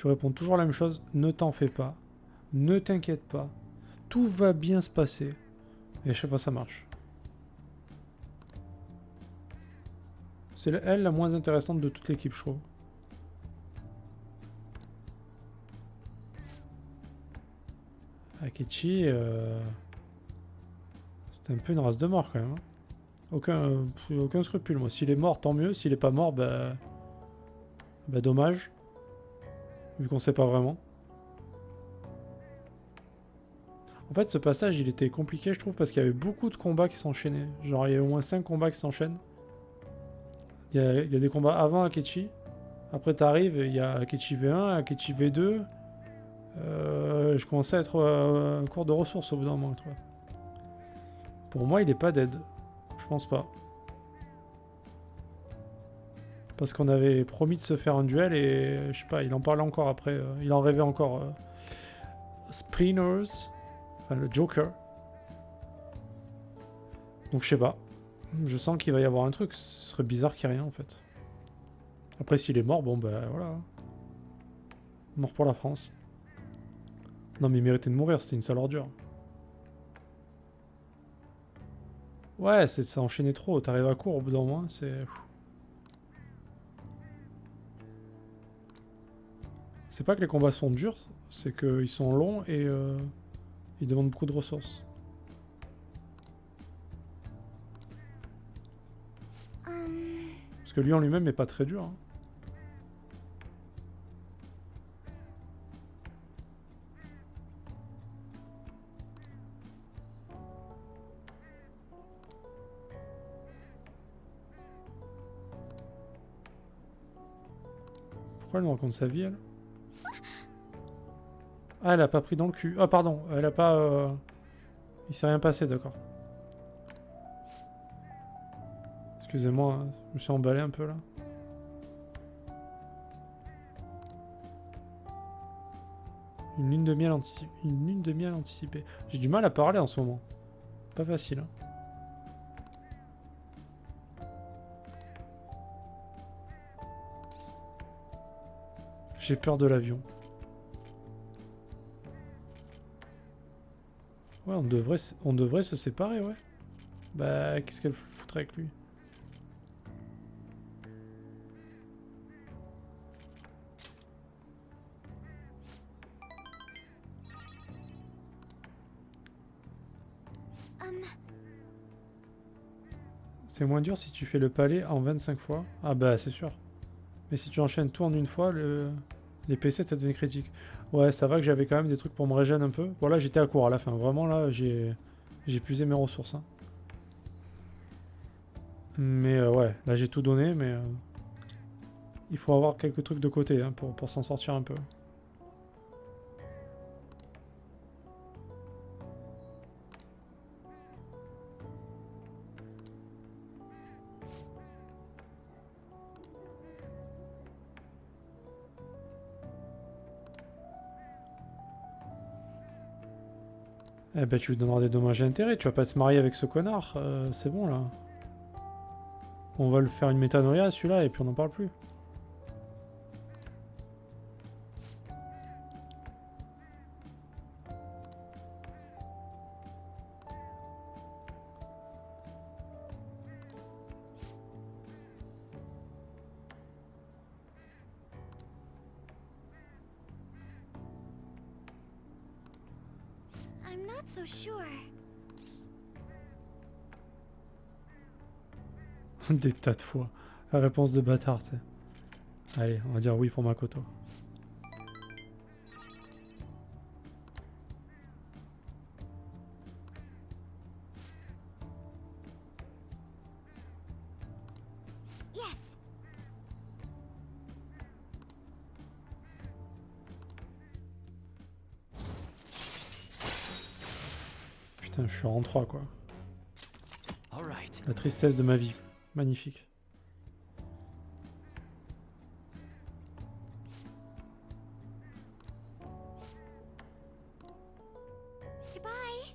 Tu réponds toujours la même chose. Ne t'en fais pas. Ne t'inquiète pas. Tout va bien se passer. Et à chaque fois, ça marche. C'est elle la moins intéressante de toute l'équipe, je trouve. Akechi, c'était un peu une race de mort quand même. Aucun scrupule, moi. S'il est mort, tant mieux. S'il est pas mort, bah dommage. Vu qu'on sait pas vraiment. En fait, ce passage, il était compliqué, je trouve, parce qu'il y avait beaucoup de combats qui s'enchaînaient. Genre, il y a au moins 5 combats qui s'enchaînent. Il y a des combats avant Akechi. Après, t'arrives, il y a Akechi V1, Akechi V2. Je commençais à être à court de ressources au bout d'un moment, tu vois. Pour moi, il est pas dead. Je pense pas. Parce qu'on avait promis de se faire un duel et je sais pas, il en parlait encore après. Il en rêvait encore. Spleeners. Enfin, le Joker. Donc je sais pas. Je sens qu'il va y avoir un truc. Ce serait bizarre qu'il y ait rien en fait. Après, s'il est mort, bon bah voilà. Mort pour la France. Non mais il méritait de mourir, c'était une sale ordure. Ouais, ça enchaînait trop. T'arrives à court au bout d'un moment, c'est... C'est pas que les combats sont durs, c'est qu'ils sont longs et ils demandent beaucoup de ressources. Parce que lui en lui-même est pas très dur. Hein. Pourquoi elle me raconte sa vie, elle? Ah, elle a pas pris dans le cul. Ah, pardon, elle a pas... Il s'est rien passé, d'accord. Excusez-moi, hein, je me suis emballé un peu, là. Une lune de miel anticipée. Une lune de miel anticipée. J'ai du mal à parler en ce moment. Pas facile, hein. J'ai peur de l'avion. Ouais, on devrait se séparer, ouais. Bah, qu'est-ce qu'elle foutrait avec lui? C'est moins dur si tu fais le palais en 25 fois. Ah bah, c'est sûr. Mais si tu enchaînes tout en une fois, les PC, ça devient critique. Ouais, ça va que j'avais quand même des trucs pour me régénérer un peu. Bon, là, j'étais à court à la fin. Vraiment, là, j'ai épuisé mes ressources. Hein. Mais ouais, là, j'ai tout donné, mais... il faut avoir quelques trucs de côté hein, pour s'en sortir un peu. Eh ben, tu lui donneras des dommages et intérêts. Tu vas pas te marier avec ce connard. C'est bon, là. On va le faire une métanoïa, celui-là, et puis on n'en parle plus. I'm not so sure. Des tas de fois. La réponse de bâtard, tu sais. Allez, on va dire oui pour Makoto. Yes. Putain, je suis en 3, quoi. All right. La tristesse de ma vie. Magnifique. Goodbye.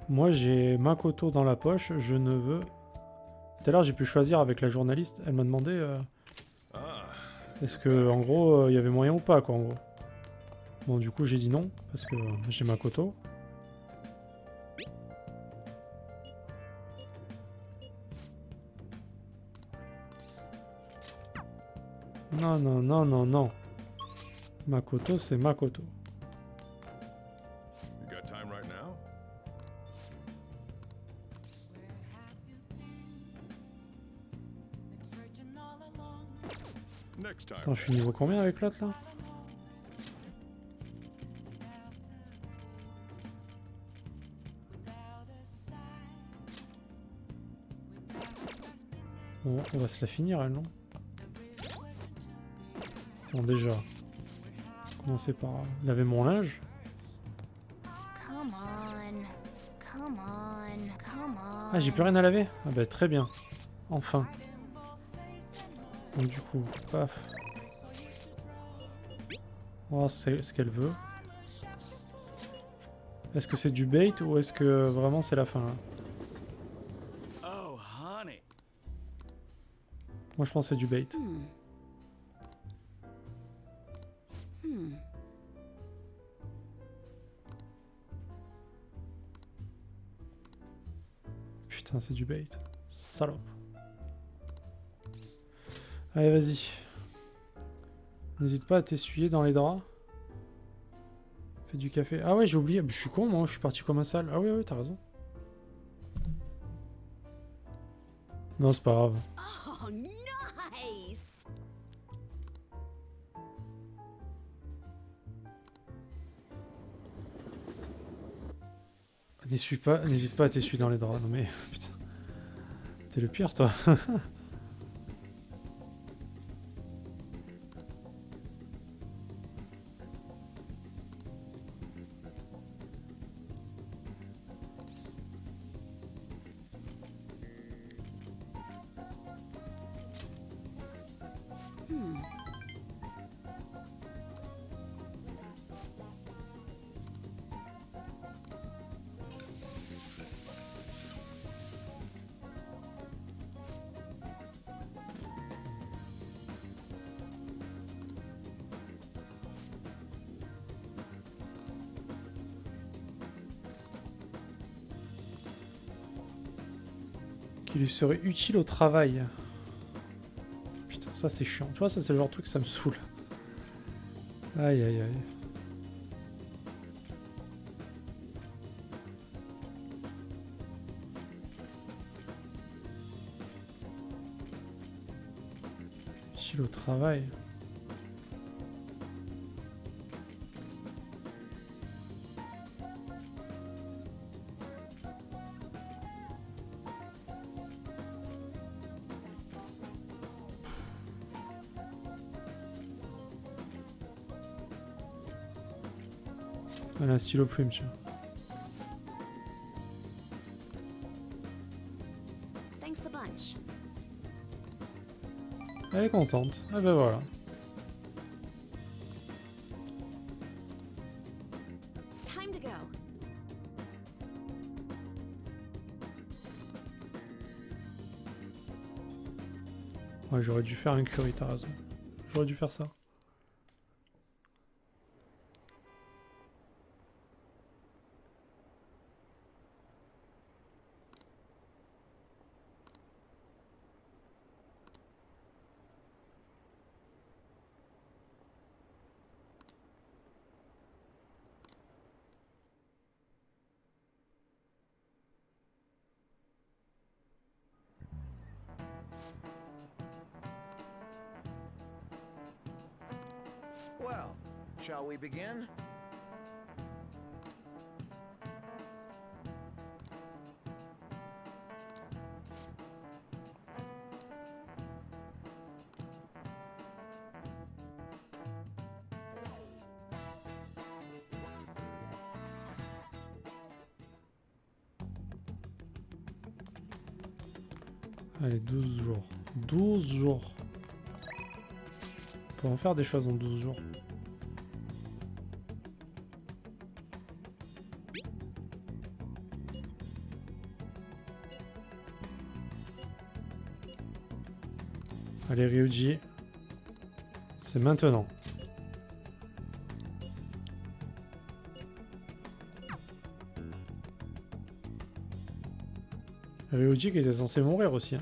Moi, j'ai Makoto dans la poche. Je ne veux... Tout à l'heure, j'ai pu choisir avec la journaliste. Elle m'a demandé est-ce que, en gros, il y avait moyen ou pas, quoi, en gros. Bon, du coup, j'ai dit non, parce que j'ai Makoto. Non, non, non, non, non. Makoto, c'est Makoto. You got time right now? Next time. Attends, je suis niveau combien avec l'autre, là? Bon, on va se la finir, elle, non? Bon, déjà. Commencer par laver mon linge. Come on. Come on. Come on. Ah, j'ai plus rien à laver? Ah bah, très bien. Enfin. Donc, du coup, paf. Oh, c'est ce qu'elle veut. Est-ce que c'est du bait ou est-ce que vraiment c'est la fin, là? Oh, honey. Moi, je pense que c'est du bait. Putain, c'est du bait. Salope. Allez, vas-y. N'hésite pas à t'essuyer dans les draps. Fais du café. Ah ouais, j'ai oublié. Je suis con, moi. Je suis parti comme un sale. Ah oui, oui, t'as raison. Non, c'est pas grave. Oh, nice. N'hésite pas à t'essuyer dans les draps. Non mais, putain. T'es le pire, toi. Qui lui serait utile au travail. Putain, ça c'est chiant. Tu vois, ça c'est le genre de truc, ça me saoule. Aïe aïe aïe. Utile au travail. Elle a un stylo plume, tiens. Thanks a bunch. Elle est contente. Ah ben voilà. Time to go. Ouais, j'aurais dû faire un curry, t'as raison. J'aurais dû faire ça. Well, shall we begin? Allez, 12 jours. 12 jours. On peut en faire des choses en 12 jours. Allez, Ryuji. C'est maintenant. Ryuji qui était censé mourir aussi. Hein.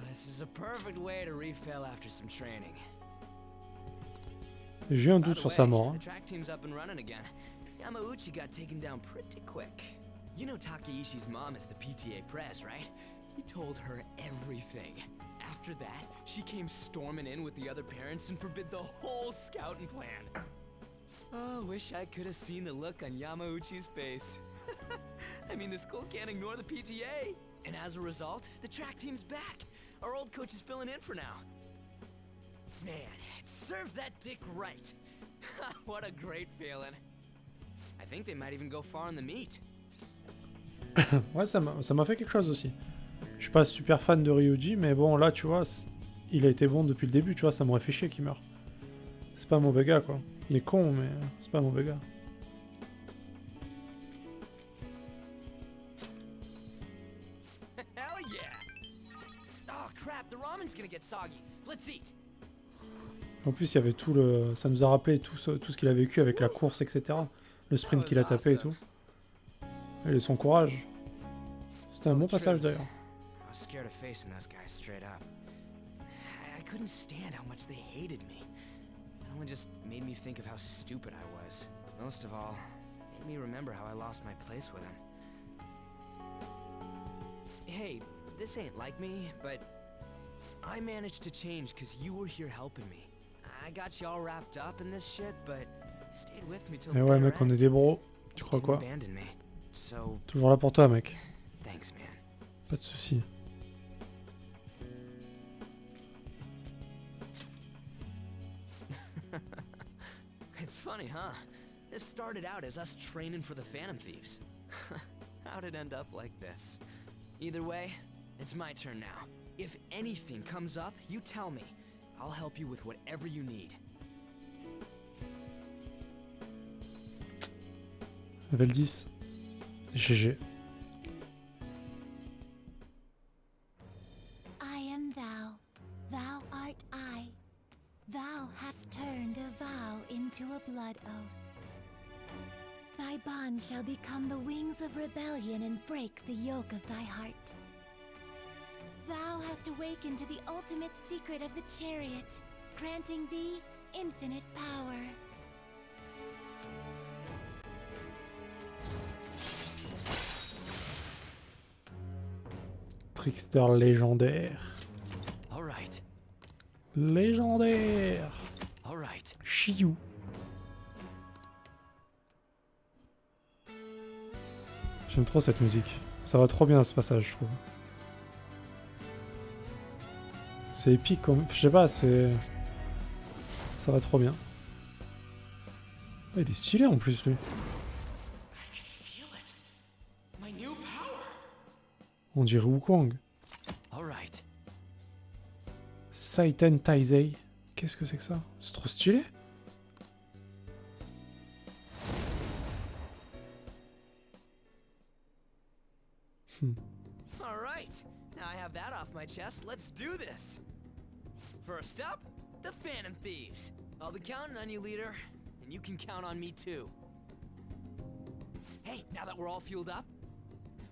This is a perfect way to refill after some training. J'ai un By doute the sur sa way, mort. Hein. the track team's up and running again. Yamauchi got taken down pretty quick. You know Takeishi's mom is the PTA press, right? He told her everything. After that, she came storming in with the other parents and forbid the whole scouting plan. Oh, wish I could have seen the look on Yamauchi's face. I mean, the school can't ignore the PTA. And as a result, the track team's back. Our old coach is filling in for now. Man, it serves that dick right. What a great feeling. I think they might even go far in the meet. Ouais, ça m'a fait quelque chose aussi. Je suis pas super fan de Ryuji, mais bon, là, tu vois, il a été bon depuis le début, tu vois, ça m'aurait fait chier qu'il meure. C'est pas un mauvais gars, quoi. Il est con, mais c'est pas un mauvais gars. Hell yeah! Oh crap, the ramen's gonna get soggy. Let's eat. En plus, il y avait tout le... Ça nous a rappelé tout ce qu'il a vécu avec la course, etc. Le sprint qu'il a tapé et tout. Et son courage. C'était un bon passage, d'ailleurs. I was scared of facing those guys straight up. I couldn't stand how much they hated me. It only just made me think of how stupid I was. Most of all, it made me remember how I lost my place with them. Hey, this ain't like me, but I managed to change because you were here helping me. I got you all wrapped up in this shit, but stayed with me till the Mais ouais, bitter mec, on est end. des bros. Tu You crois didn't quoi? abandon me. So, Toujours là pour toi, mec. thanks, man. Pas de soucis. It's funny, huh? This started out as us training for the Phantom Thieves. How'd it end up like this? Either way, it's my turn now. If anything comes up, you tell me. I'll help you with whatever you need. Level 10. GG. I am thou, thou art I. Thou hast turned a vow into a blood oath. Thy bond shall become the wings of rebellion and break the yoke of thy heart. Thou hast awakened to the ultimate secret of the chariot, granting thee infinite power. Trickster légendaire. All right, Légendaire. all right. Chiou. J'aime trop cette musique. Ça va trop bien ce passage, je trouve. C'est épique, comme... je sais pas, c'est... Ça va trop bien. Ah, il est stylé en plus, lui. I can feel it. My new power. On dirait Wukong. All right. Saiten Taizei. Qu'est-ce que c'est que ça? C'est trop stylé. All right. Now I have that off my chest. Let's do this. First up, the Phantom Thieves. I'll be counting on you, leader, and you can count on me too. Hey, now that we're all fueled up,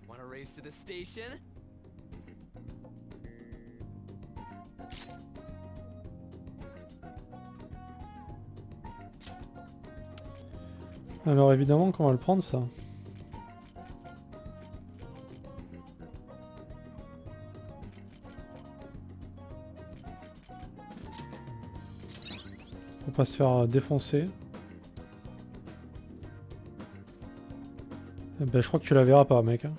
want to race to the station? Alors évidemment qu'on va le prendre ça. Pour pas se faire défoncer. Eh ben, je crois que tu la verras pas, mec. Hein.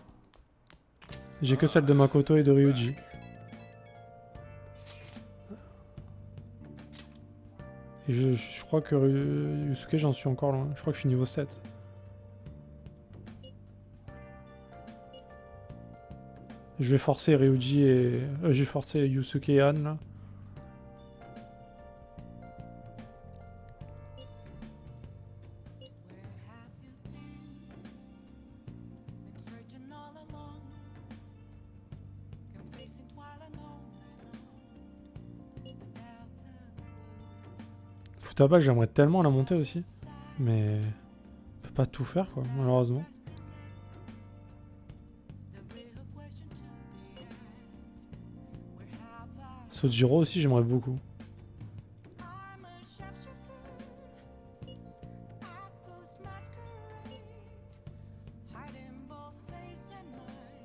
J'ai que celle de Makoto et de Ryuji. Et je crois que Yusuke, j'en suis encore loin. Je crois que je suis niveau 7. Je vais forcer Ryuji et... je vais forcer Yusuke et Anne, là. Futaba, j'aimerais tellement la monter aussi. Mais... on peut pas tout faire, quoi, malheureusement. Sojiro aussi, j'aimerais beaucoup.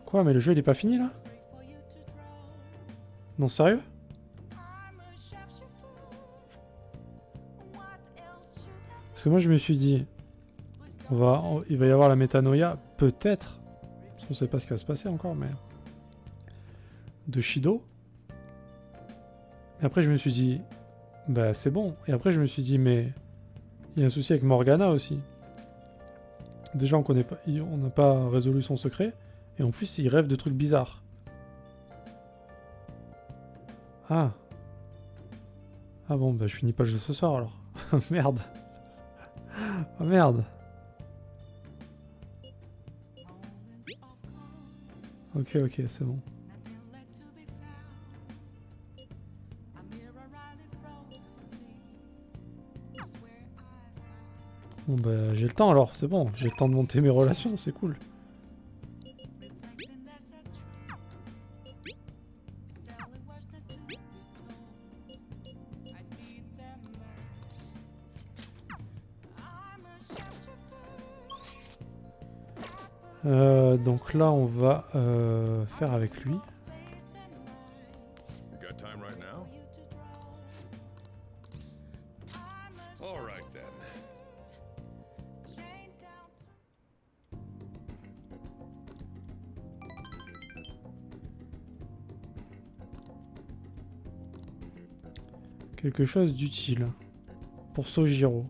Quoi, mais le jeu il est pas fini là? Non, sérieux? Parce que moi je me suis dit, il va y avoir la métanoïa, peut-être, parce qu'on sait pas ce qui va se passer encore, mais de Shido. Et après je me suis dit, bah c'est bon. Et après je me suis dit, mais il y a un souci avec Morgana aussi. Déjà on n'a pas résolu son secret, et en plus il rêve de trucs bizarres. Ah. Ah bon, bah je finis pas le jeu ce soir alors. Merde. Oh merde. Ok, c'est bon. Bon bah j'ai le temps alors, c'est bon. J'ai le temps de monter mes relations, c'est cool. Donc là, on va faire avec lui. Got time right now? All right then. Quelque chose d'utile pour Sojiro.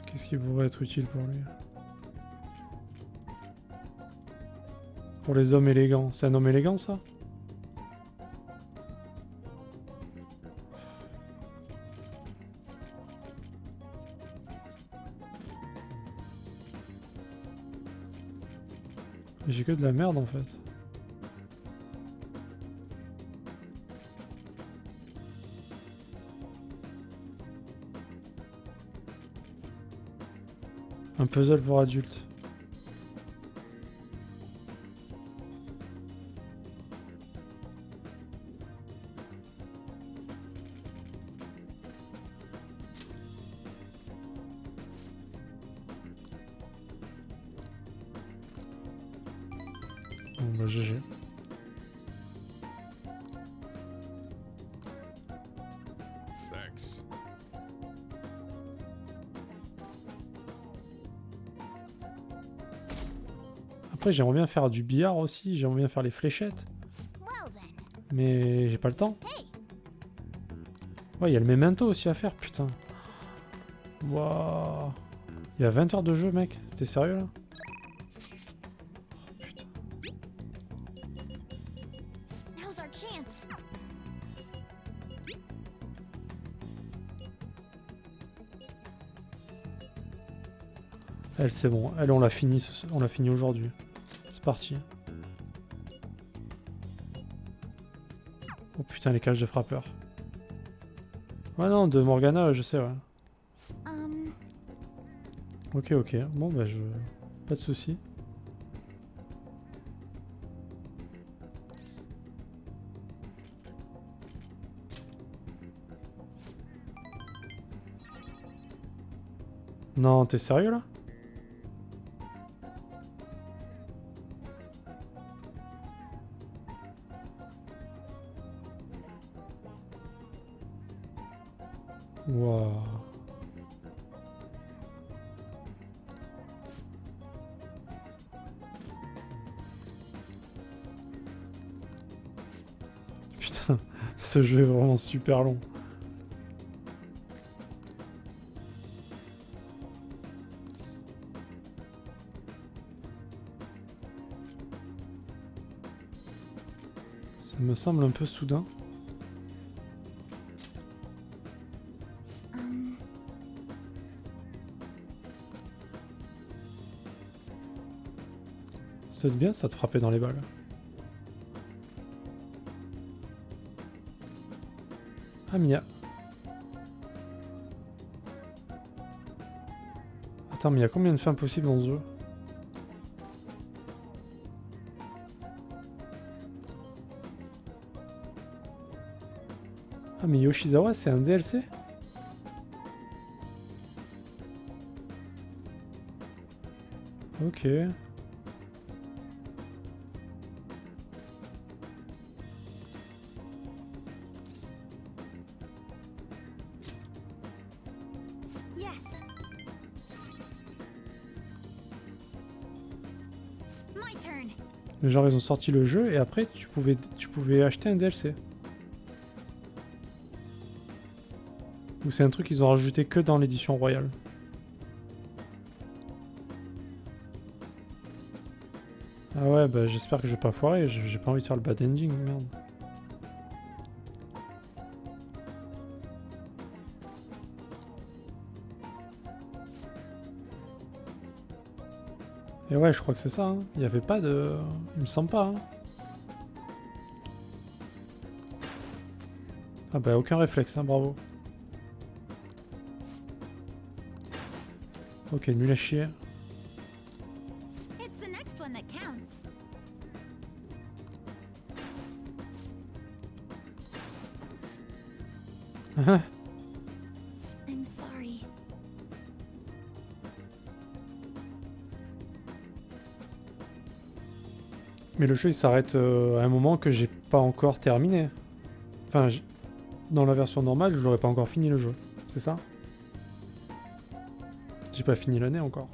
Qu'est-ce qui pourrait être utile pour lui? Pour les hommes élégants. C'est un homme élégant, ça? J'ai que de la merde, en fait. Un puzzle pour adultes. Bon bah GG. Thanks. Après j'aimerais bien faire du billard aussi, j'aimerais bien faire les fléchettes. Well then. Mais j'ai pas le temps. Hey. Ouais, il y a le memento aussi à faire, putain. Waouh. Il y a 20 heures de jeu, mec. T'es sérieux là? Putain. Now's our chance. Elle, c'est bon. Elle, on l'a fini, on l'a fini aujourd'hui. C'est parti. Oh putain, les cages de frappeur. Ouais, non, de Morgana, je sais, ouais. Ok. Bon, bah, pas de soucis. Non, t'es sérieux, là? Waouh. Putain, ce jeu est vraiment super long. Ça me semble un peu soudain. Ça te bien ça te frappait dans les balles. Ah, Mia. Attends, mais il y a combien de fins possibles dans ce jeu? Ah, mais Yoshizawa, c'est un DLC? Ok. Yes. My turn. Mais genre, ils ont sorti le jeu et après, tu pouvais acheter un DLC. Ou c'est un truc qu'ils ont rajouté que dans l'édition royale? Ah ouais, bah j'espère que je vais pas foirer, j'ai pas envie de faire le bad ending, merde. Et ouais, je crois que c'est ça, hein. Il y avait pas de... Il me semble pas, hein. Ah bah aucun réflexe, hein, bravo. Ok, nul à chier. It's the next one that counts. I'm sorry. Mais le jeu il s'arrête à un moment que j'ai pas encore terminé. Enfin, dans la version normale, je l'aurais pas encore fini le jeu. C'est ça? J'ai pas fini l'année encore.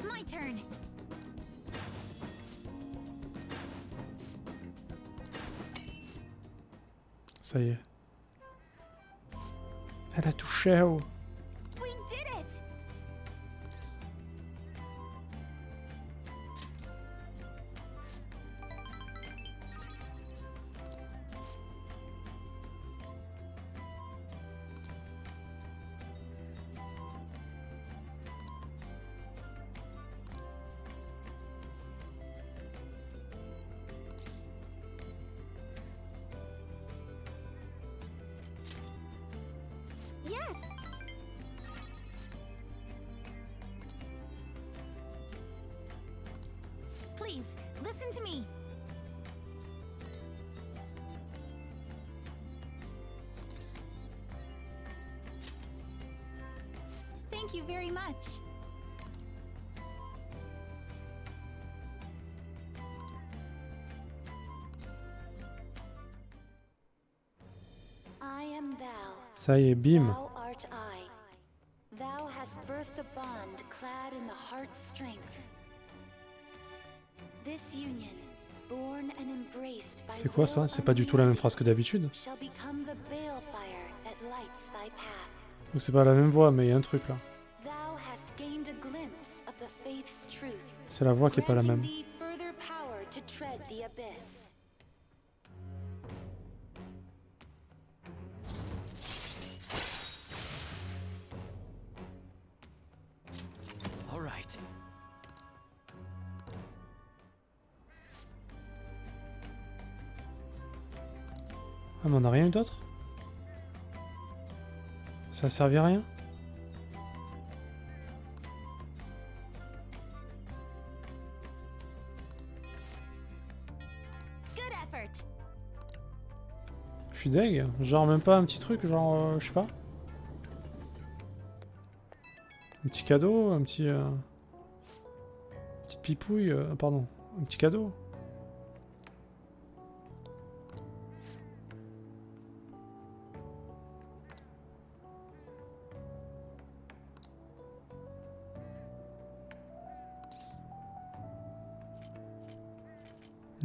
My turn. Ça y est. Elle a touché oh. We did it. Yes. Please, listen to me. Thank you very much. I am thou. Ça y est, bim. Thou art I. Thou hast birthed a bond clad in the heart's strength. This union, born and embraced by C'est quoi ça? will C'est pas du tout la même unlimited, phrase que d'habitude? shall become the balefire that lights thy path. Ou c'est pas la même voix, mais il y a un truc là. Thou hast gained a glimpse of the faith's truth, C'est la voix qui est pas la granting même. thee further power to tread the abyss. All right. Ah mais on a rien eu d'autre? Ça a servi à rien? Good effort. Je suis deg. Genre même pas un petit truc, genre je sais pas. Un petit cadeau, un petit... petite pipouille, pardon. Un petit cadeau.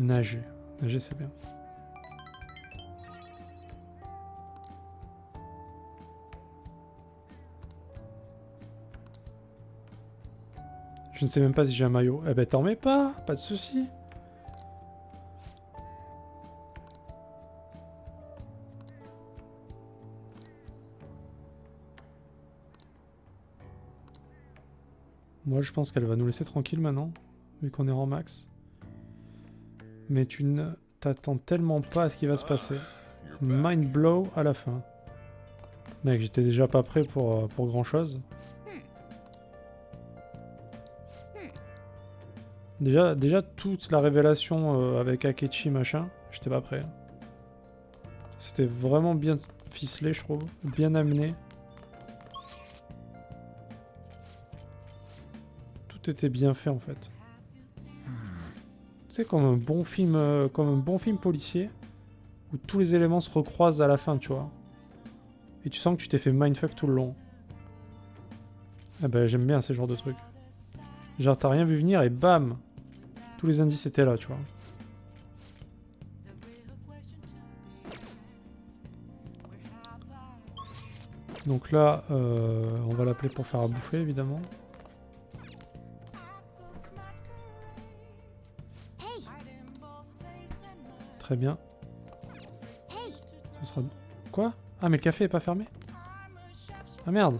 Nager. Nager c'est bien. Je ne sais même pas si j'ai un maillot. Eh ben t'en mets pas de soucis. Moi je pense qu'elle va nous laisser tranquille maintenant, vu qu'on est en max. Mais tu ne t'attends tellement pas à ce qui va se passer. You're back. Mind blow à la fin. Mec, j'étais déjà pas prêt pour grand chose. Déjà toute la révélation avec Akechi machin, j'étais pas prêt. C'était vraiment bien ficelé, je trouve. Bien amené. Tout était bien fait en fait. C'est comme un bon film policier où tous les éléments se recroisent à la fin, tu vois. Et tu sens que tu t'es fait mindfuck tout le long. Ah ben j'aime bien ces genres de trucs. Genre t'as rien vu venir et bam, tous les indices étaient là, tu vois. Donc là, on va l'appeler pour faire à bouffer évidemment. Hey, Très bien. hey, Ce sera... Quoi? Ah mais le café est pas fermé? Ah merde.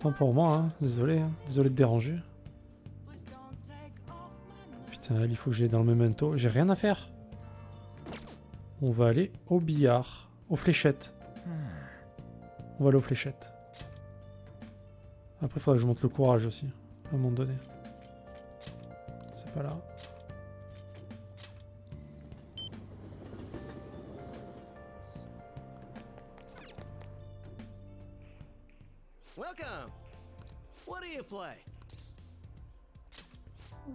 Tant pour moi, hein. Désolé, hein. Désolé de déranger. Putain, il faut que j'aille dans le memento. J'ai rien à faire. On va aller au billard. Aux fléchettes. On va aller aux fléchettes. Après, il faudra que je monte le courage aussi. À un moment donné. C'est pas là. Welcome! What do you play?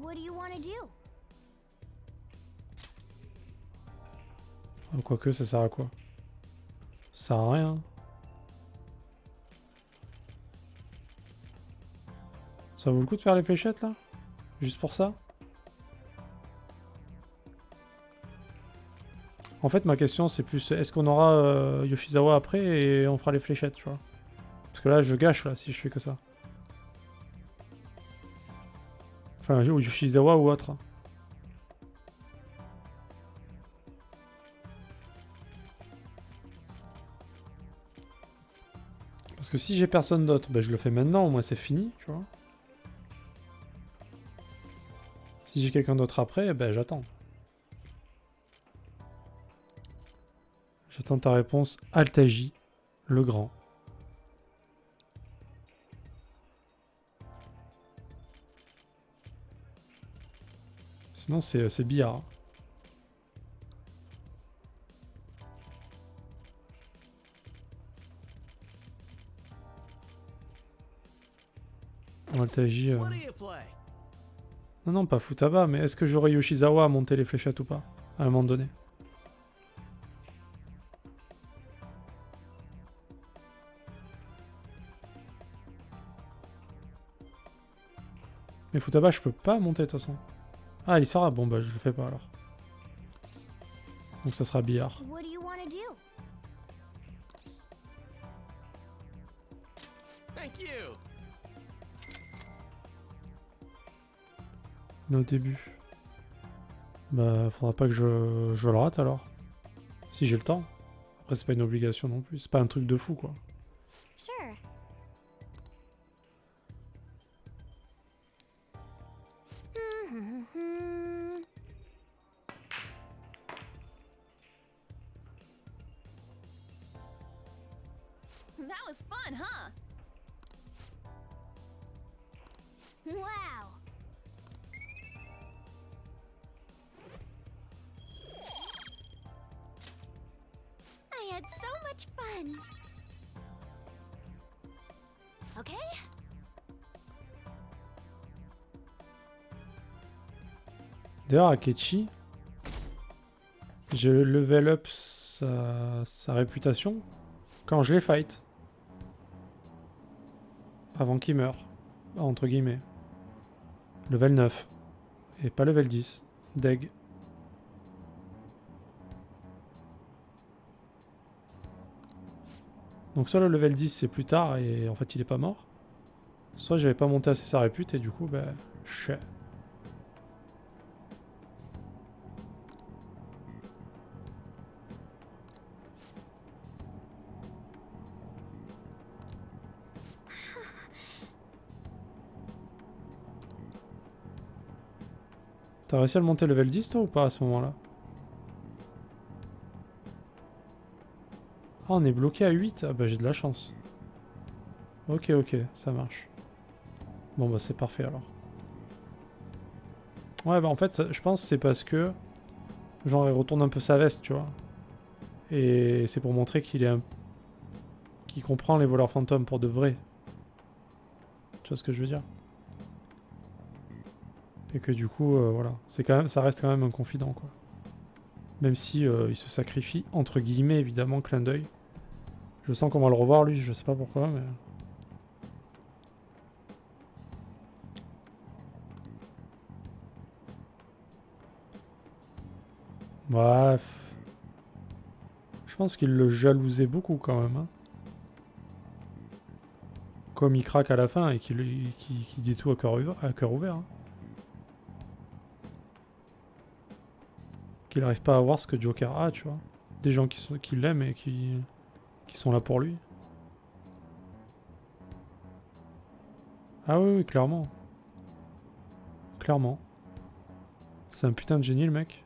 what do you want to do? Quoique, ça sert à quoi? Ça sert à rien. Ça vaut le coup de faire les fléchettes là? Juste pour ça? En fait, ma question c'est plus est-ce qu'on aura Yoshizawa après et on fera les fléchettes, tu vois? Parce que là, je gâche là si je fais que ça. Enfin, ou Yoshizawa ou autre. Parce que si j'ai personne d'autre, ben je le fais maintenant, au moins c'est fini, tu vois. Si j'ai quelqu'un d'autre après, ben j'attends. J'attends ta réponse, Altaji, le grand. Sinon c'est billard. Altaji... What do you play? Non, pas Futaba, mais est-ce que j'aurai Yoshizawa à monter les fléchettes ou pas? À un moment donné. Mais Futaba, je peux pas monter de toute façon. Ah, il sera. Bon, bah, je le fais pas alors. Donc, ça sera billard. What do you want to do? Thank you! Mais au début. Bah, faudra pas que je le rate alors. Si j'ai le temps. Après, c'est pas une obligation non plus. C'est pas un truc de fou, quoi. Sure. That was fun, huh? Wow. I had so much fun. Okay? D'ailleurs, Akechi, je level up sa réputation quand je les fight. Avant qu'il meure. Entre guillemets. Level 9. Et pas level 10. Deg. Donc soit le level 10 c'est plus tard et en fait il est pas mort. Soit j'avais pas monté assez sa répute et du coup, bah, chais. T'as réussi à le monter level 10 toi ou pas à ce moment-là? Ah, on est bloqué à 8? Ah bah j'ai de la chance. Ok, ok, ça marche. Bon bah c'est parfait alors. Ouais bah en fait je pense que c'est parce que genre il retourne un peu sa veste, tu vois. Et c'est pour montrer qu'il est qu'il comprend les voleurs fantômes pour de vrai. Tu vois ce que je veux dire? Et que du coup voilà, c'est quand même ça reste quand même un confident quoi. Même si il se sacrifie entre guillemets évidemment, clin d'œil. Je sens qu'on va le revoir lui, je sais pas pourquoi mais bref. Je pense qu'il le jalousait beaucoup quand même. Hein. Comme il craque à la fin et qu'il dit tout à cœur ouvert. Hein. Qu'il n'arrive pas à voir ce que Joker a, tu vois. Des gens qui l'aiment et qui sont là pour lui. Ah oui, oui, clairement. Clairement. C'est un putain de génie le mec.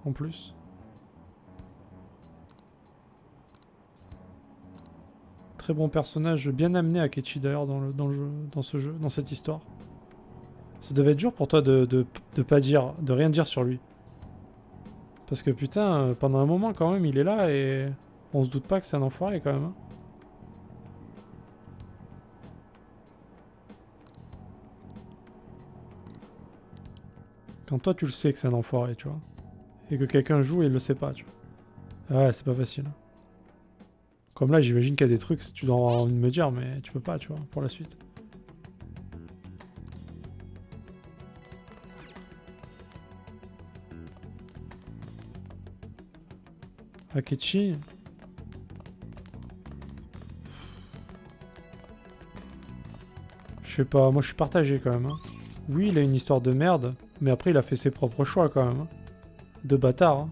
En plus. Très bon personnage, bien amené Akechi d'ailleurs dans le jeu, dans ce jeu, dans cette histoire. Ça devait être dur pour toi de pas dire, de rien dire sur lui. Parce que putain, pendant un moment quand même, il est là et on se doute pas que c'est un enfoiré quand même. Hein. Quand toi tu le sais que c'est un enfoiré, tu vois. Et que quelqu'un joue et il le sait pas, tu vois. Ouais, c'est pas facile. Comme là, j'imagine qu'il y a des trucs, tu dois avoir envie de me dire, mais tu peux pas, tu vois, pour la suite. Akechi. Je sais pas, moi je suis partagé quand même. Hein. Oui, il a une histoire de merde, mais après il a fait ses propres choix quand même. Hein. De bâtard. Hein.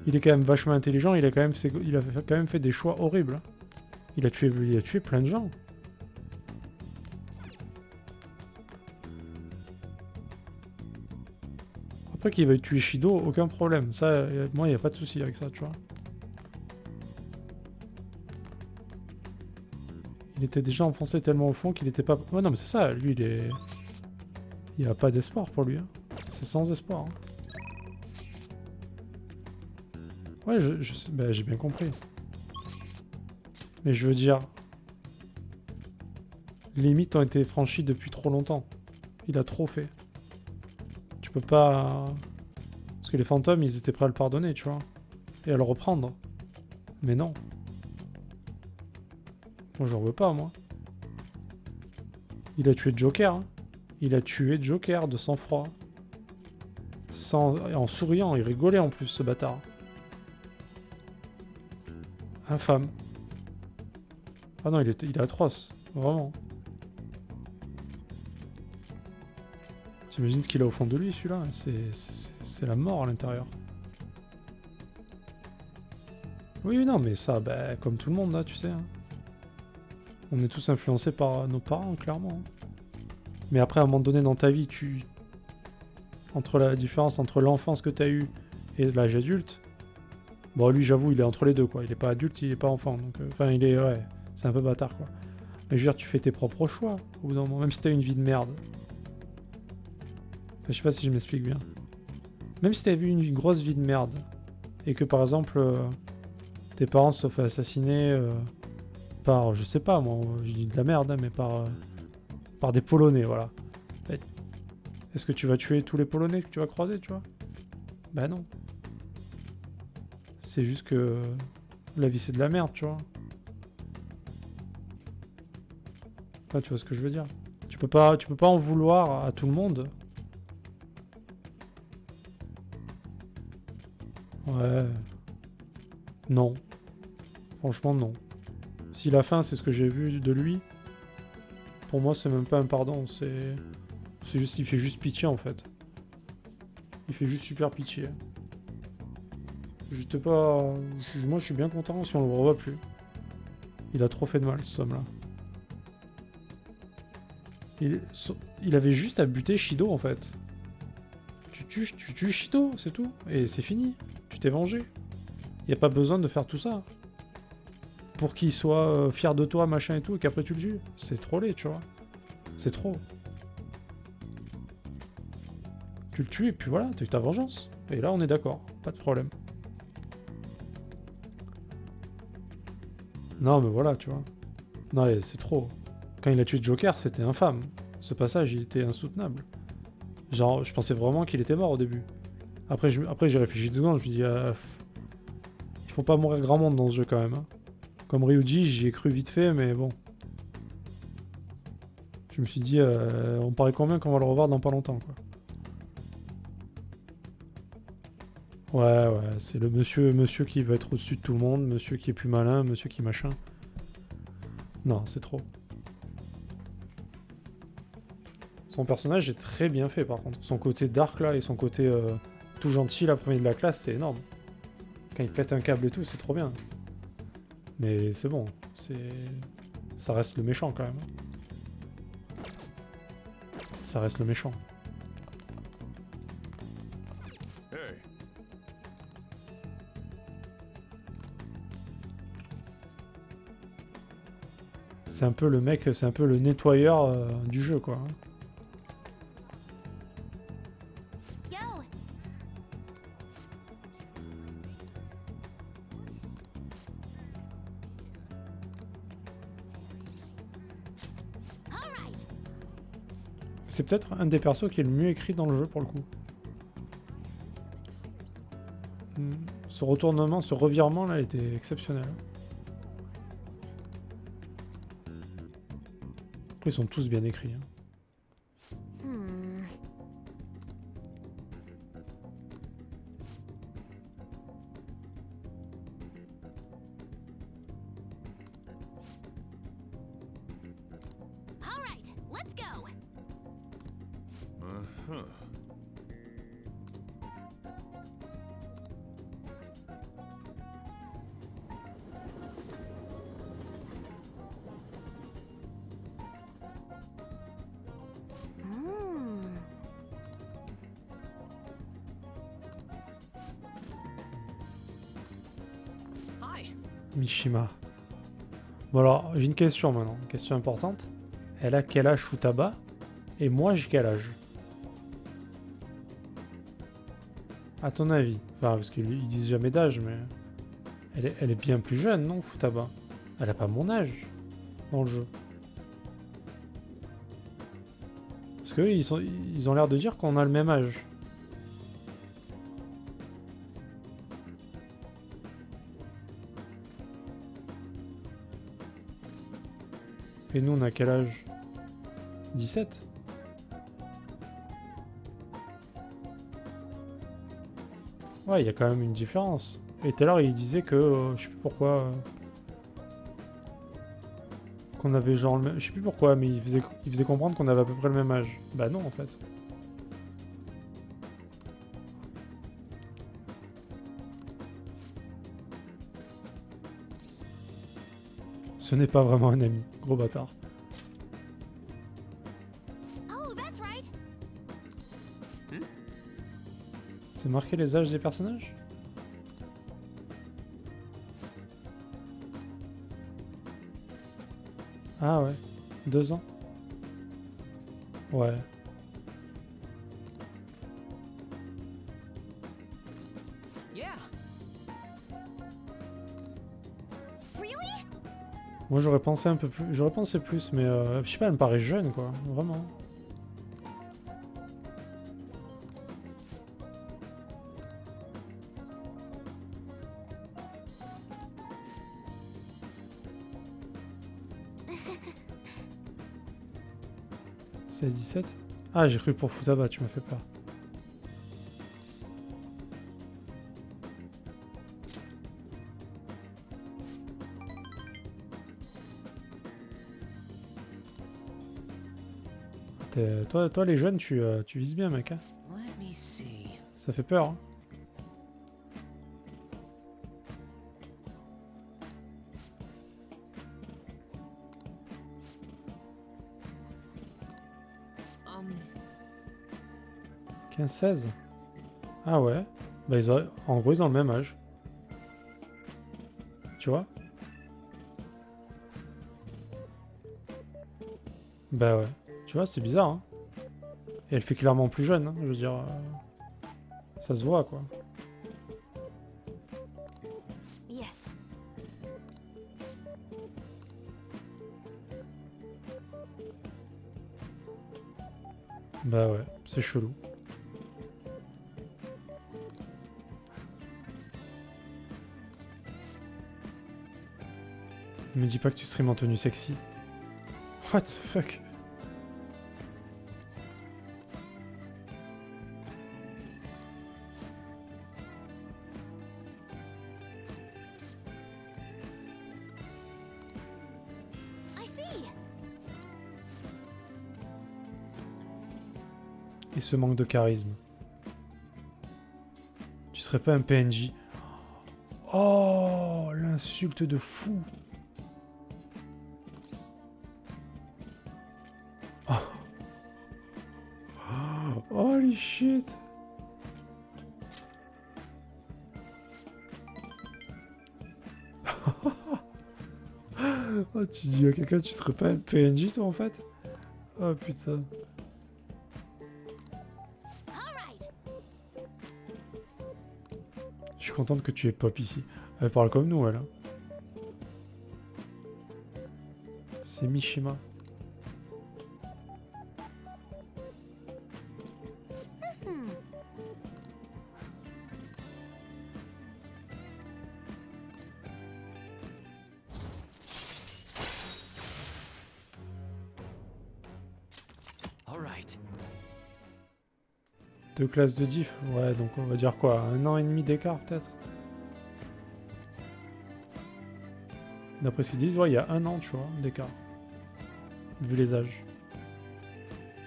Il est quand même vachement intelligent, il a quand même fait des choix horribles. Hein. Il a tué plein de gens. Après qu'il veuille tuer Shido, aucun problème. Ça, moi, il n'y a pas de souci avec ça, tu vois. Il était déjà enfoncé tellement au fond qu'il était pas... Ouais, non, mais c'est ça, lui, il est... Il n'y a pas d'espoir pour lui. Hein. C'est sans espoir. Hein. Ouais, bah, j'ai bien compris. Mais je veux dire... Les limites ont été franchies depuis trop longtemps. Il a trop fait. Tu peux pas... Parce que les fantômes, ils étaient prêts à le pardonner, tu vois. Et à le reprendre. Mais non. Moi, j'en veux pas, moi. Il a tué Joker. Hein. Il a tué Joker de sang-froid. En souriant, il rigolait en plus, ce bâtard. Infâme. Ah non, il est atroce. Vraiment. T'imagines ce qu'il a au fond de lui, celui-là? C'est la mort à l'intérieur. Oui, non, mais ça, bah, comme tout le monde, là, tu sais. Hein. On est tous influencés par nos parents, clairement. Hein. Mais après, à un moment donné dans ta vie, entre la différence entre l'enfance que t'as eue et l'âge adulte... Bon, lui, j'avoue, il est entre les deux, quoi. Il est pas adulte, il est pas enfant. Donc, enfin, il est... Ouais, c'est un peu bâtard, quoi. Mais je veux dire, tu fais tes propres choix, au bout d'un moment. Même si t'as une vie de merde. Enfin, je sais pas si je m'explique bien. Même si t'avais eu une grosse vie de merde, et que, par exemple, tes parents se sont fait assassiner par... Je sais pas, moi, je dis de la merde, hein, mais par des Polonais, voilà. Est-ce que tu vas tuer tous les Polonais que tu vas croiser, tu vois? Bah non. C'est juste que la vie c'est de la merde, tu vois. Enfin, tu vois ce que je veux dire. Tu peux pas en vouloir à tout le monde. Ouais. Non. Franchement, non. Si la fin, c'est ce que j'ai vu de lui, pour moi, c'est même pas un pardon. C'est juste, il fait juste pitié en fait. Il fait juste super pitié. J'étais pas... Moi, je suis bien content si on le revoit plus. Il a trop fait de mal, ce homme-là. Il avait juste à buter Shido, en fait. Tu tues Shido, c'est tout. Et c'est fini. Tu t'es vengé. Y a pas besoin de faire tout ça. Pour qu'il soit fier de toi, machin et tout, et qu'après tu le tues. C'est trop laid, tu vois. C'est trop. Tu le tues, et puis voilà, t'as eu ta vengeance. Et là, on est d'accord. Pas de problème. Non, mais voilà, tu vois. Non, c'est trop. Quand il a tué Joker, c'était infâme. Ce passage, il était insoutenable. Genre, je pensais vraiment qu'il était mort au début. Après, j'ai réfléchi 2 secondes, je me dis... il faut pas mourir grand monde dans ce jeu, quand même. Hein. Comme Ryuji, j'y ai cru vite fait, mais bon. Je me suis dit, on paraît combien qu'on va le revoir dans pas longtemps, quoi. Ouais, c'est le monsieur qui veut être au-dessus de tout le monde, monsieur qui est plus malin, monsieur qui machin. Non, c'est trop. Son personnage est très bien fait, par contre. Son côté dark, là, et son côté tout gentil, là, premier de la classe, c'est énorme. Quand il pète un câble et tout, c'est trop bien. Mais c'est bon, ça reste le méchant, quand même. Ça reste le méchant. Hey. C'est un peu le mec, c'est un peu le nettoyeur du jeu, quoi. Yo! Alright! C'est peut-être un des persos qui est le mieux écrit dans le jeu, pour le coup. Ce retournement, ce revirement, là, était exceptionnel. Après, ils sont tous bien écrits. Hein. Hmm. Alright, let's go! Uh-huh. Hmm. Hi. Mishima. Bon alors, j'ai une question maintenant. Une question importante. Elle a quel âge Futaba? Et moi, j'ai quel âge? À ton avis? Enfin, parce qu'ils disent jamais d'âge, mais... Elle est bien plus jeune, non, Futaba? Elle a pas mon âge dans le jeu. Parce qu'eux, ils ont l'air de dire qu'on a le même âge. Et nous, on a quel âge? 17? Ouais, il y a quand même une différence. Et tout à l'heure, il disait que, je sais plus pourquoi... qu'on avait genre le même... Je sais plus pourquoi, mais il faisait comprendre qu'on avait à peu près le même âge. Bah non, en fait. Ce n'est pas vraiment un ami, gros bâtard. Oh, that's right! C'est marqué les âges des personnages? Ah ouais, 2 ans. Ouais. Yeah. Really? Moi j'aurais pensé un peu plus, j'aurais pensé plus, mais je sais pas, elle me paraît jeune quoi, vraiment. « 16-17 » Ah, j'ai cru pour Futaba, tu m'as fait peur. Toi, les jeunes, tu vises bien, mec. Hein. Let me see. Ça fait peur. Hein. Um, 15-16. Ah ouais. Bah, en gros, ils ont le même âge. Tu vois? Bah ouais. Tu vois, c'est bizarre. Hein. Et elle fait clairement plus jeune. Hein, je veux dire. Ça se voit, quoi. Yes. Bah ouais, c'est chelou. Me dis pas que tu stream en tenue sexy. What the fuck? I see. Et ce manque de charisme. Tu serais pas un PNJ. Oh, l'insulte de fou. Oh. Holy shit. Oh, tu dis à quelqu'un tu serais pas un PNJ toi en fait? Oh putain. All right. Je suis contente que tu aies pop ici. Elle parle comme nous, elle. Hein. C'est Mishima. Hmm. all right. Deux classes de diff. Ouais, donc on va dire quoi? 1 an et demi d'écart peut-être? D'après ce qu'ils disent, ouais, il y a 1 an, tu vois, d'écart. Vu les âges.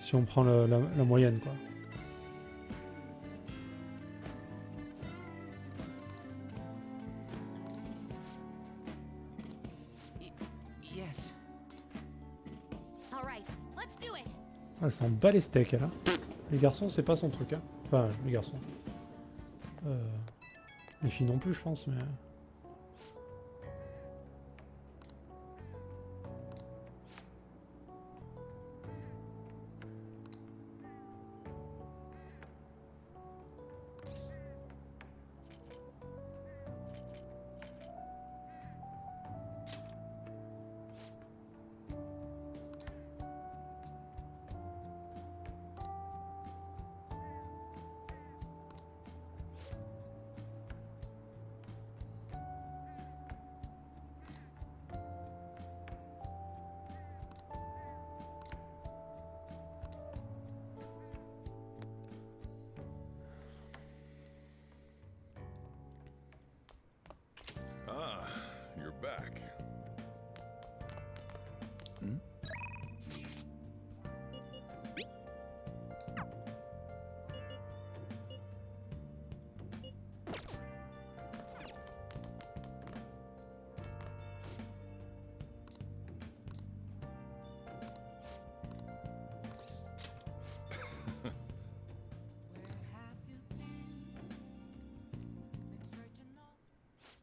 Si on prend la moyenne, quoi. Yes. All right. Let's do it. Elle s'en bat les steaks, elle. Hein. Les garçons, c'est pas son truc. Hein. Enfin, les garçons. Les filles non plus, je pense, mais... Ah, you're back.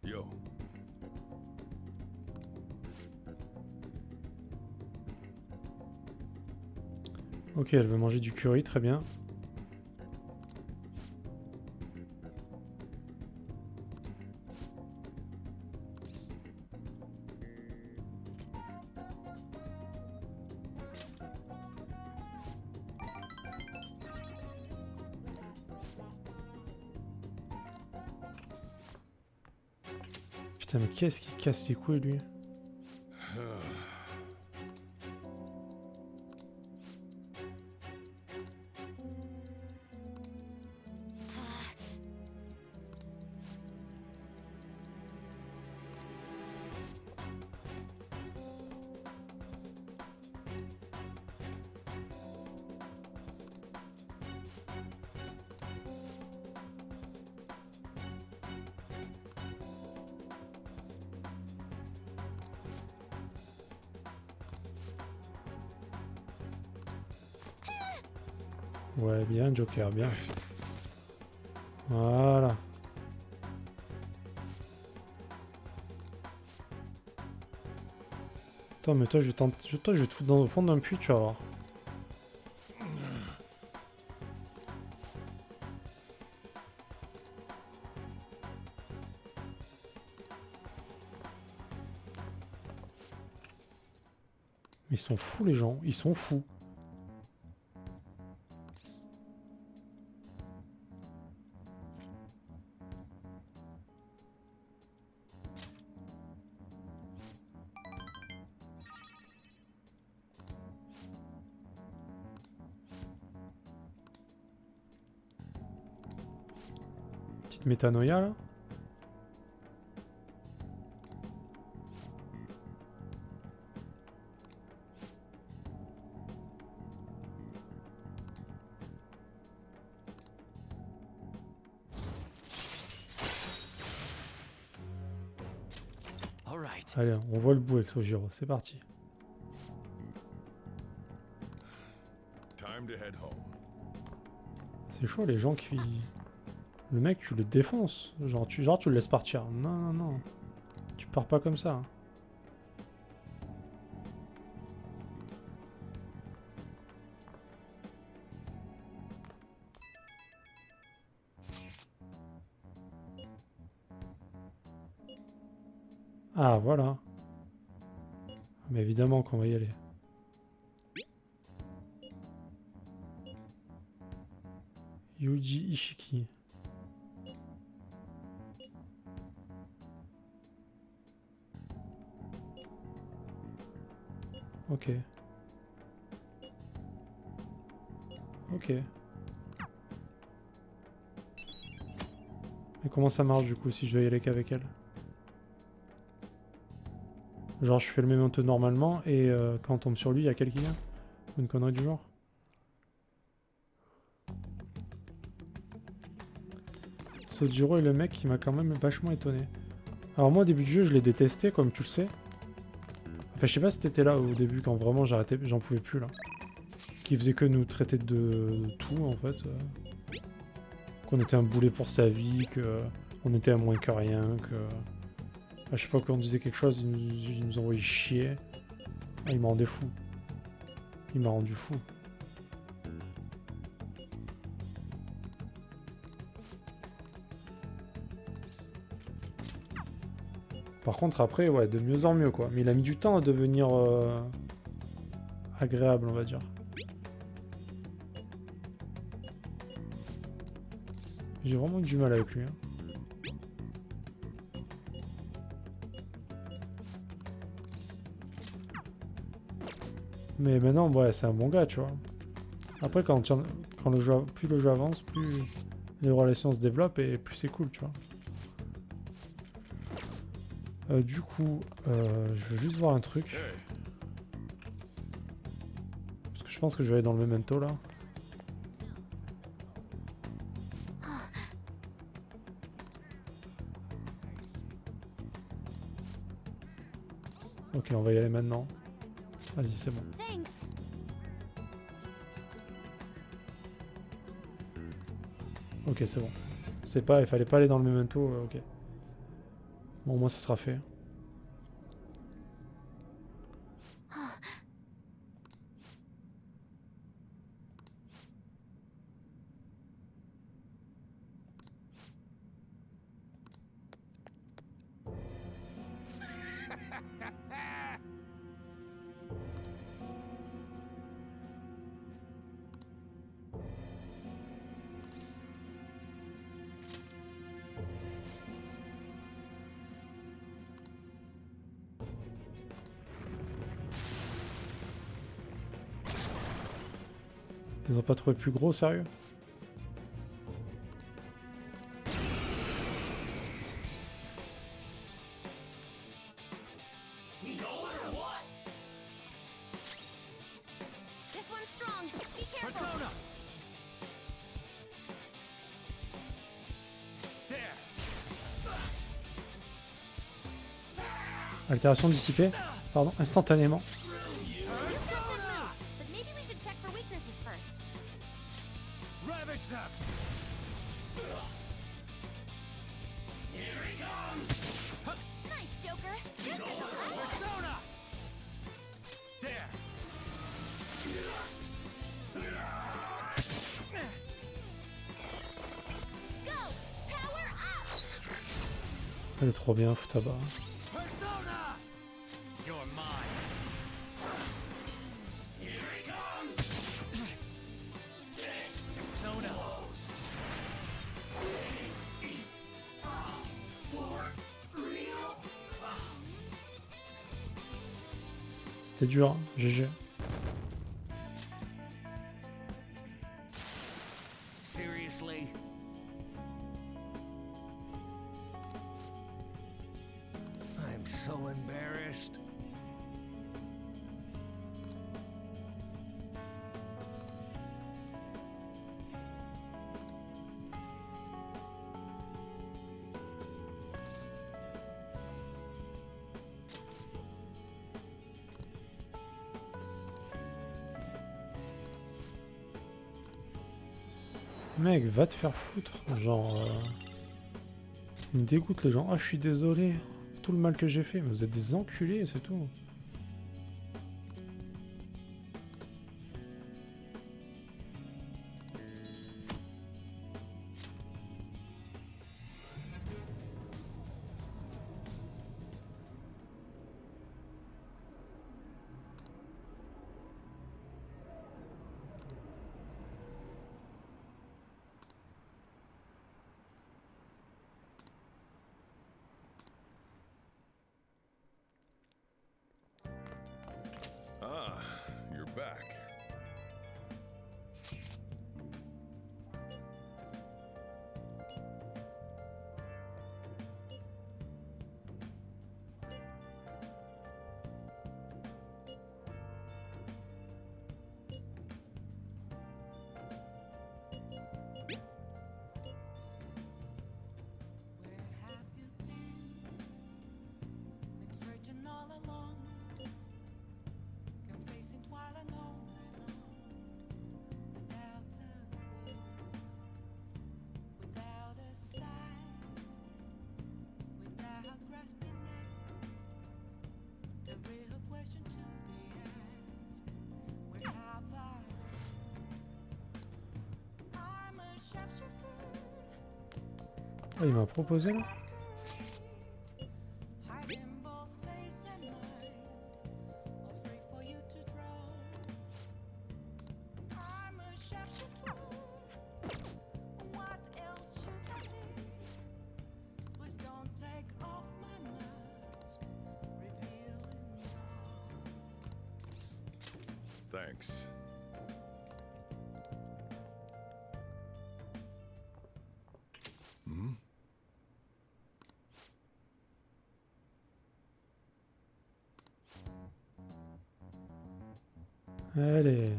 Yo. Ok, elle veut manger du curry, très bien. Putain, mais qu'est-ce qui casse les couilles, lui? Ouais, bien, Joker, bien. Voilà. Attends, mais toi, je vais toi, je vais te foutre dans le fond d'un puits, tu vas voir. Mais ils sont fous, les gens. Ils sont fous. Petite métanoïa, là. All right. Allez, on voit le bout avec Sojiro. C'est parti. Time to head home. C'est chaud, les gens qui... Le mec, tu le défonces. Genre, tu le laisses partir. Non, non, non. Tu pars pas comme ça. Hein. Ah, voilà. Mais évidemment qu'on va y aller. Yuji Ishiki. Ok. Ok. Mais comment ça marche du coup si je dois y aller qu'avec elle? Genre je fais le memento normalement et quand on tombe sur lui, il y a quelqu'un qui vient? Ou une connerie du genre? Sojiro est le mec qui m'a quand même vachement étonné. Alors moi au début du jeu je l'ai détesté comme tu le sais. Enfin je sais pas si t'étais là au début quand vraiment j'arrêtais, j'en pouvais plus là. Qui faisait que nous traiter de tout en fait. Qu'on était un boulet pour sa vie, qu'on était à moins que rien, que... À chaque fois qu'on disait quelque chose, il nous envoyait chier. Ah, il m'a rendu fou. Il m'a rendu fou. Par contre après, ouais, de mieux en mieux quoi. Mais il a mis du temps à devenir agréable, on va dire. J'ai vraiment eu du mal avec lui. Hein. Mais maintenant, ouais, c'est un bon gars, tu vois. Après, plus le jeu avance, plus les relations se développent et plus c'est cool, tu vois. Du coup, je veux juste voir un truc. Parce que je pense que je vais aller dans le memento, là. Ok, on va y aller maintenant. Vas-y, c'est bon. Thanks. Ok, c'est bon. C'est pas, il fallait pas aller dans le memento, ok. Bon, au moins ça sera fait. Ils ont pas trouvé plus gros, sérieux? This one's strong. Be careful. Persona. Altération dissipée. Pardon, instantanément. But maybe we should check for weaknesses first. Elle est trop bien, Futaba. Persona! You're mine. Persona. C'était dur, hein. GG. Seriously? I'm so embarrassed. Mec, va te faire foutre. Genre... Il me dégoûte les gens. Ah, je suis désolé. Tout le mal que j'ai fait. Mais vous êtes des enculés, c'est tout. Ah, you're back. Where have you been? Been searching all along, confessing while alone without a clue, without a sign, without grasping at the real question to be asked. Where have I been? I'm a sharpshooter. Ah, il m'a proposé là. Hiding both face and mind, all free for you to draw. I'm a sharpshooter. What else should I be? Please don't take off my mask, revealing all. Thanks. Hmm? Allez.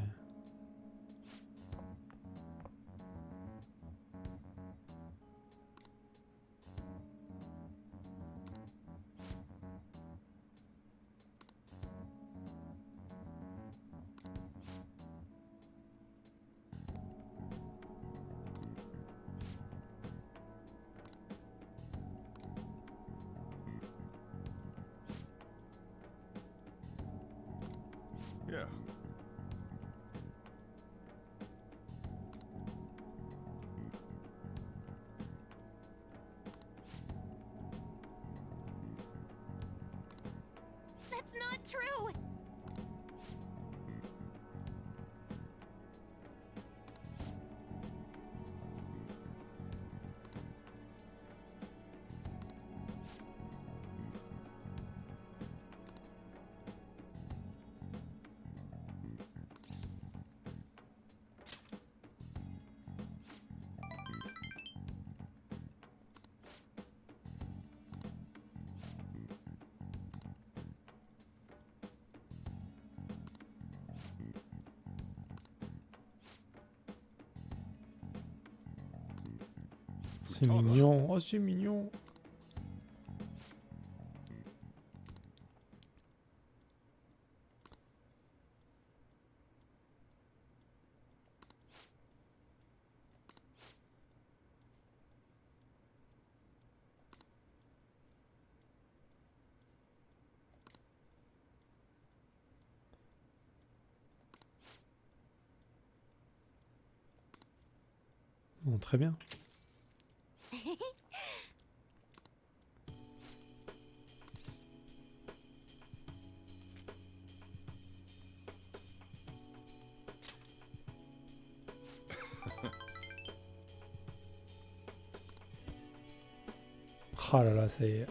Yeah. That's not true! C'est mignon. Oh, c'est mignon. Bon, très bien. Ah là là, ça y est.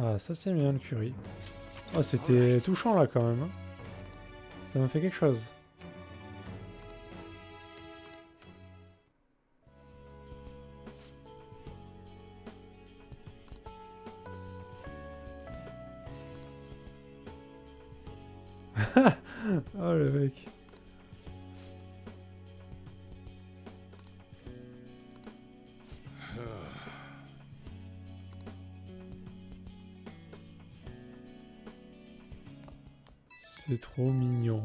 Ah, ça c'est bien le curry. Oh, c'était touchant là quand même. Hein. Ça m'a fait quelque chose. Oh le mec. C'est trop mignon.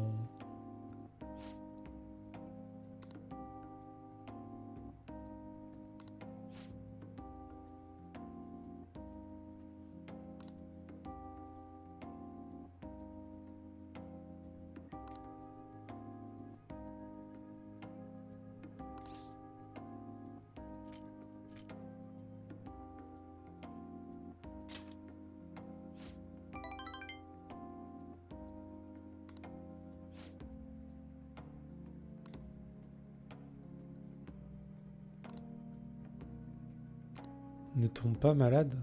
Ne tombe pas malade.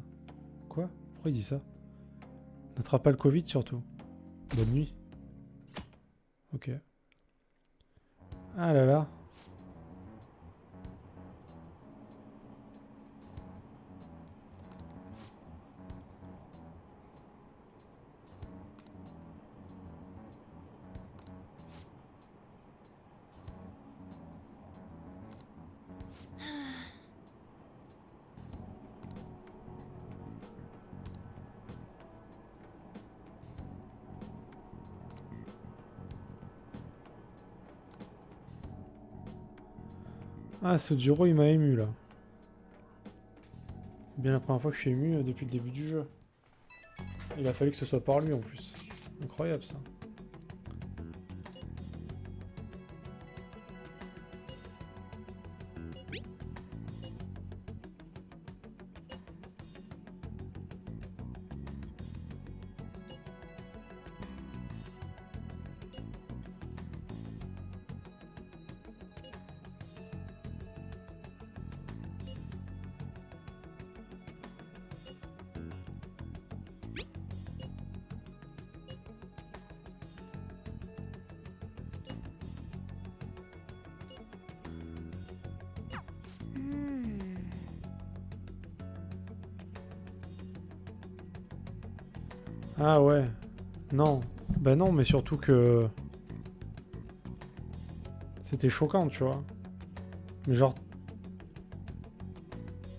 Quoi? Pourquoi il dit ça? N'attrape pas le Covid surtout. Bonne nuit. Ok. Ah là là. Ah, ce Jiro il m'a ému là. Bien la première fois que je suis ému depuis le début du jeu. Il a fallu que ce soit par lui en plus. Incroyable ça. Ah ouais. Non. Bah non, mais surtout que... C'était choquant, tu vois. Mais genre,